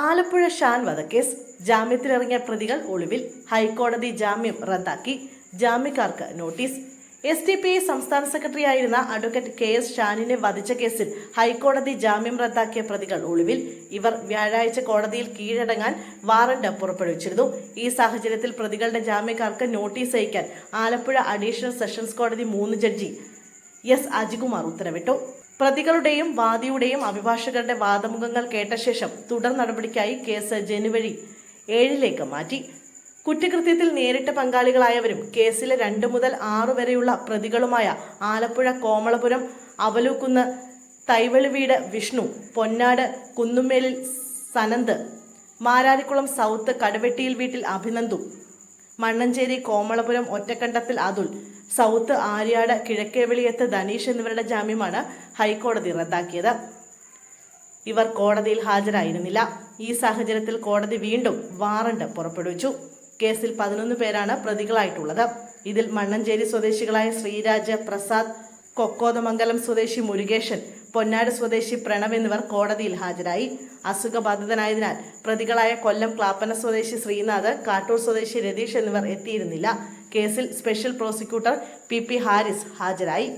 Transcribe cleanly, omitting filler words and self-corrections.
ആലപ്പുഴ ഷാൻ വധക്കേസ് ജാമ്യത്തിലിറങ്ങിയ പ്രതികൾ ഒളിവിൽ. ഹൈക്കോടതി ജാമ്യം റദ്ദാക്കി. ജാമ്യക്കാർക്ക് നോട്ടീസ്. SDPI സംസ്ഥാന സെക്രട്ടറി ആയിരുന്ന അഡ്വക്കേറ്റ് KS ഷാനിനെ വധിച്ച കേസിൽ ഹൈക്കോടതി ജാമ്യം റദ്ദാക്കിയ പ്രതികൾ ഒളിവിൽ. ഇവർ വ്യാഴാഴ്ച കോടതിയിൽ കീഴടങ്ങാൻ വാറന്റ് പുറപ്പെടുവിച്ചിരുന്നു. ഈ സാഹചര്യത്തിൽ പ്രതികളുടെ ജാമ്യക്കാർക്ക് നോട്ടീസ് അയക്കാൻ ആലപ്പുഴ അഡീഷണൽ സെഷൻസ് കോടതി 3 ജഡ്ജി S അജികുമാർ ഉത്തരവിട്ടു. പ്രതികളുടെയും വാദിയുടെയും അഭിഭാഷകരുടെ വാദമുഖങ്ങൾ കേട്ട ശേഷം തുടർ നടപടിക്കായി കേസ് ജനുവരി 7 മാറ്റി. കുറ്റകൃത്യത്തിൽ നേരിട്ട് പങ്കാളികളായവരും കേസിലെ 2 മുതൽ 6 വരെയുള്ള പ്രതികളുമായ ആലപ്പുഴ കോമളപുരം അവലൂക്കുന്ന് തൈവളുവീട് വിഷ്ണു, പൊന്നാട് കുന്നുമേലിൽ സനന്ദ്, മാരാരിക്കുളം സൗത്ത് കടുവെട്ടിയിൽ വീട്ടിൽ അഭിനന്ദു, മണ്ണഞ്ചേരി കോമളപുരം ഒറ്റക്കണ്ടത്തിൽ അതുൽ, സൗത്ത് ആര്യാട് കിഴക്കേവിളിയത്ത് ധനീഷ് എന്നിവരുടെ ജാമ്യമാണ് ഹൈക്കോടതി റദ്ദാക്കിയത്. ഇവർ കോടതിയിൽ ഹാജരായിരുന്നില്ല. ഈ സാഹചര്യത്തിൽ കോടതി വീണ്ടും വാറന്റ് പുറപ്പെടുവിച്ചു. കേസിൽ 11 പേരാണ് പ്രതികളായിട്ടുള്ളത്. ഇതിൽ മണ്ണഞ്ചേരി സ്വദേശികളായ ശ്രീരാജ്, പ്രസാദ്, കൊക്കോതമംഗലം സ്വദേശി മുരുകേശൻ, പൊന്നാട് സ്വദേശി പ്രണവ് എന്നിവർ കോടതിയിൽ ഹാജരായി. അസുഖബാധിതനായതിനാൽ പ്രതികളായ കൊല്ലം ക്ലാപ്പന സ്വദേശി ശ്രീനാഥ്, കാട്ടൂർ സ്വദേശി രതീഷ് എന്നിവർ എത്തിയിരുന്നില്ല. കേസിൽ സ്പെഷ്യൽ പ്രോസിക്യൂട്ടർ PP ഹാരിസ് ഹാജരായി.